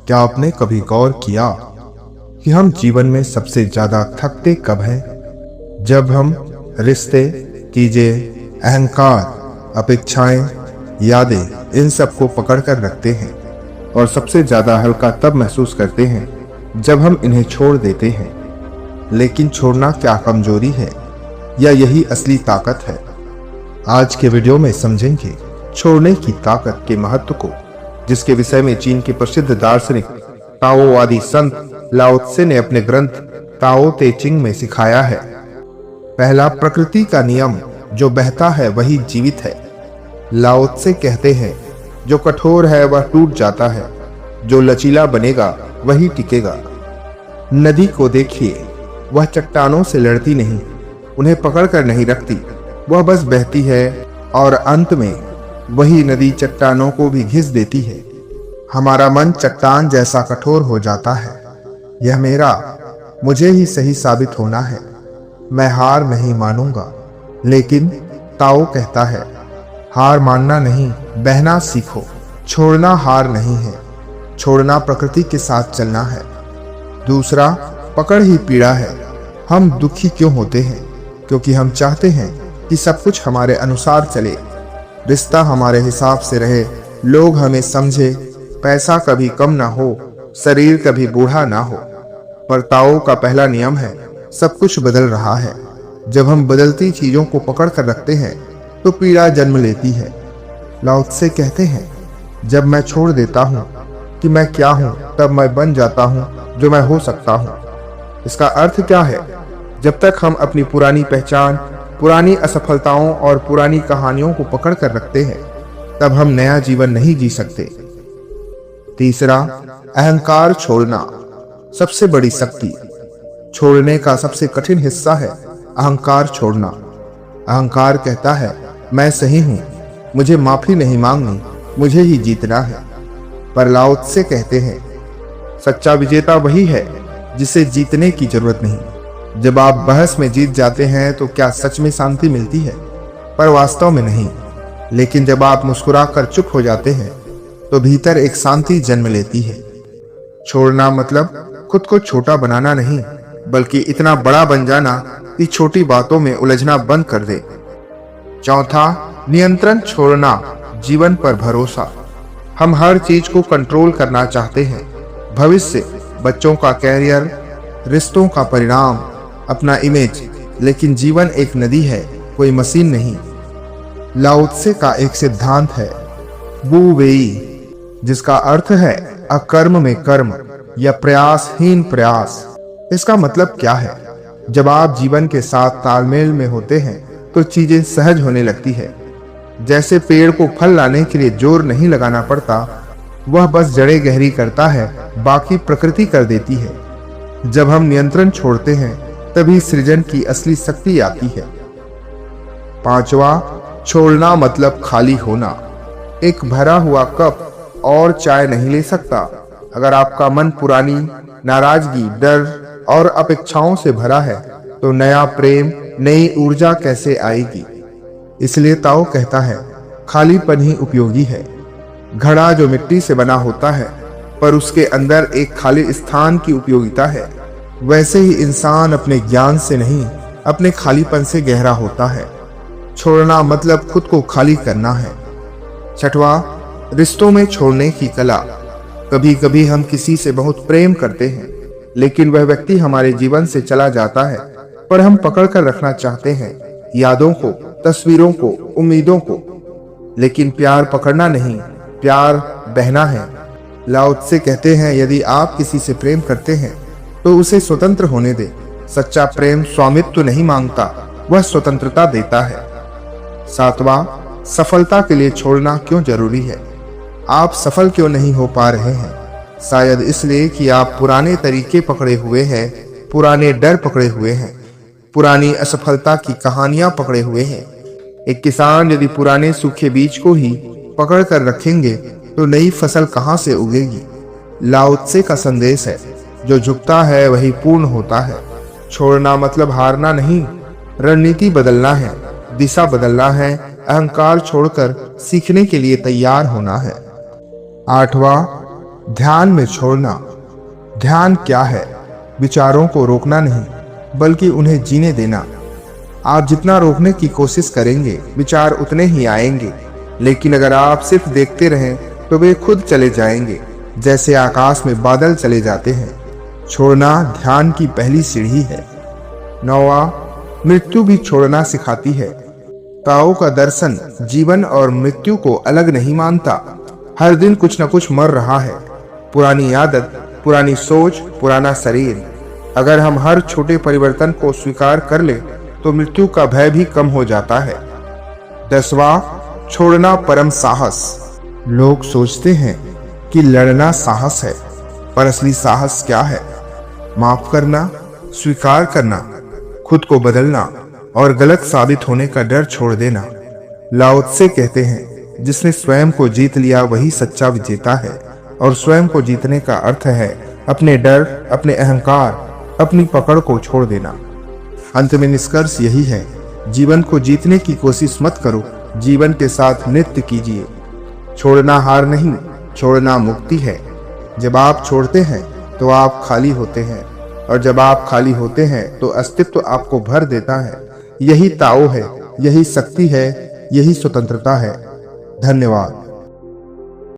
क्या आपने कभी गौर किया कि हम जीवन में सबसे ज्यादा थकते कब हैं? जब हम रिश्ते, चीजें, अहंकार, अपेक्षाएं, यादें, इन सबको पकड़ कर रखते हैं। और सबसे ज्यादा हल्का तब महसूस करते हैं जब हम इन्हें छोड़ देते हैं। लेकिन छोड़ना क्या कमजोरी है या यही असली ताकत है? आज के वीडियो में समझेंगे छोड़ने की ताकत के महत्व को, जिसके विषय में चीन के प्रसिद्ध दार्शनिक ताओवादी संत लाओ त्से ने अपने ग्रंथ ताओ ते चिंग में सिखाया है। पहला, प्रकृति का नियम, जो बहता है वही जीवित है। लाओ त्से कहते हैं, जो कठोर है वह टूट जाता है, जो लचीला बनेगा वही टिकेगा। नदी को देखिए, वह चट्टानों से लड़ती नहीं, उन्हें पकड़ कर नहीं रखती, वह बस बहती है और अंत में वही नदी चट्टानों को भी घिस देती है। हमारा मन चट्टान जैसा कठोर हो जाता है। यह मेरा, मुझे ही सही साबित होना है, मैं हार नहीं मानूंगा। लेकिन ताओ कहता है, हार मानना नहीं, बहना सीखो। छोड़ना हार नहीं है, छोड़ना प्रकृति के साथ चलना है। दूसरा, पकड़ ही पीड़ा है। हम दुखी क्यों होते हैं? क्योंकि हम चाहते हैं कि सब कुछ हमारे अनुसार चले, रिश्ता हमारे हिसाब से रहे, लोग हमें समझे, पैसा कभी कम ना हो, शरीर कभी बूढ़ा ना हो। पर ताओ का पहला नियम है, सब कुछ बदल रहा है। जब हम बदलती चीजों को पकड़ कर रखते हैं तो पीड़ा जन्म लेती है। लाओ त्से कहते हैं, जब मैं छोड़ देता हूँ कि मैं क्या हूँ, तब मैं बन जाता हूँ जो मैं हो सकता हूँ। इसका अर्थ क्या है? जब तक हम अपनी पुरानी पहचान, पुरानी असफलताओं और पुरानी कहानियों को पकड़ कर रखते हैं, तब हम नया जीवन नहीं जी सकते। तीसरा, अहंकार छोड़ना, सबसे बड़ी शक्ति। छोड़ने का सबसे कठिन हिस्सा है अहंकार छोड़ना। अहंकार कहता है, मैं सही हूं, मुझे माफी नहीं मांगनी, मुझे ही जीतना है। पर लाओ त्से कहते हैं, सच्चा विजेता वही है जिसे जीतने की जरूरत नहीं। जब आप बहस में जीत जाते हैं तो क्या सच में शांति मिलती है? पर वास्तव में नहीं। लेकिन जब आप मुस्कुरा कर चुप हो जाते हैं तो भीतर एक शांति जन्म लेती है। छोड़ना मतलब खुद को छोटा बनाना नहीं, बल्कि इतना बड़ा बन जाना कि छोटी बातों में उलझना बंद कर दे। चौथा, नियंत्रण छोड़ना, जीवन पर भरोसा। हम हर चीज को कंट्रोल करना चाहते हैं, भविष्य, बच्चों का कैरियर, रिश्तों का परिणाम, अपना इमेज। लेकिन जीवन एक नदी है, कोई मशीन नहीं। लाओ त्से का एक सिद्धांत है, वू वेई, जिसका अर्थ है अकर्म में कर्म या प्रयासहीन प्रयास। इसका मतलब क्या है? जब आप जीवन के साथ तालमेल में होते हैं तो चीजें सहज होने लगती है। जैसे पेड़ को फल लाने के लिए जोर नहीं लगाना पड़ता, वह बस जड़ें गहरी करता है, बाकी प्रकृति कर देती है। जब हम नियंत्रण छोड़ते हैं तभी सृजन की असली शक्ति आती है। पांचवा, छोड़ना मतलब खाली होना। एक भरा हुआ कप और चाय नहीं ले सकता। अगर आपका मन पुरानी नाराजगी, डर और अपेक्षाओं से भरा है तो नया प्रेम, नई ऊर्जा कैसे आएगी? इसलिए ताओ कहता है, खालीपन ही उपयोगी है। घड़ा जो मिट्टी से बना होता है, पर उसके अंदर एक खाली स्थान की उपयोगिता है, वैसे ही इंसान अपने ज्ञान से नहीं, अपने खालीपन से गहरा होता है। छोड़ना मतलब खुद को खाली करना है। छठवां, रिश्तों में छोड़ने की कला। कभी कभी हम किसी से बहुत प्रेम करते हैं, लेकिन वह व्यक्ति हमारे जीवन से चला जाता है, पर हम पकड़ कर रखना चाहते हैं यादों को, तस्वीरों को, उम्मीदों को। लेकिन प्यार पकड़ना नहीं, प्यार बहना है। लाओ त्से कहते हैं, यदि आप किसी से प्रेम करते हैं तो उसे स्वतंत्र होने दे। सच्चा प्रेम स्वामित्व नहीं मांगता, वह स्वतंत्रता देता है। सातवां, सफलता के लिए छोड़ना क्यों जरूरी है? आप सफल क्यों नहीं हो पा रहे हैं? शायद इसलिए कि आप पुराने तरीके पकड़े हुए हैं, पुराने डर पकड़े हुए हैं, पुरानी असफलता की कहानियां पकड़े हुए हैं। एक किसान यदि पुराने सूखे बीज को ही पकड़ कर रखेंगे तो नई फसल कहां से उगेगी? लाओ त्से का संदेश है, जो झुकता है वही पूर्ण होता है। छोड़ना मतलब हारना नहीं, रणनीति बदलना है, दिशा बदलना है, अहंकार छोड़कर सीखने के लिए तैयार होना है। आठवां, ध्यान में छोड़ना। ध्यान क्या है? विचारों को रोकना नहीं, बल्कि उन्हें जीने देना। आप जितना रोकने की कोशिश करेंगे, विचार उतने ही आएंगे। लेकिन अगर आप सिर्फ देखते रहें तो वे खुद चले जाएंगे, जैसे आकाश में बादल चले जाते हैं। छोड़ना ध्यान की पहली सीढ़ी है। 9वां, मृत्यु भी छोड़ना सिखाती है। ताओ का दर्शन जीवन और मृत्यु को अलग नहीं मानता। हर दिन कुछ न कुछ मर रहा है। पुरानी आदत, पुरानी सोच, पुराना शरीर। अगर हम हर छोटे परिवर्तन को स्वीकार कर ले तो मृत्यु का भय भी कम हो जाता है। 10वां, छोड़ना परम साहस। लोग सोचते हैं कि लड़ना साहस है, पर असली साहस क्या है? माफ करना, स्वीकार करना, खुद को बदलना और गलत साबित होने का डर छोड़ देना। लाओ त्से कहते हैं, जिसने स्वयं को जीत लिया वही सच्चा विजेता है। और स्वयं को जीतने का अर्थ है अपने डर, अपने अहंकार, अपनी पकड़ को छोड़ देना। अंत में निष्कर्ष यही है, जीवन को जीतने की कोशिश मत करो, जीवन के साथ नृत्य कीजिए। छोड़ना हार नहीं, छोड़ना मुक्ति है। जब आप छोड़ते हैं तो आप खाली होते हैं, और जब आप खाली होते हैं तो अस्तित्व आपको भर देता है। यही ताओ है, यही शक्ति है, यही स्वतंत्रता है। धन्यवाद।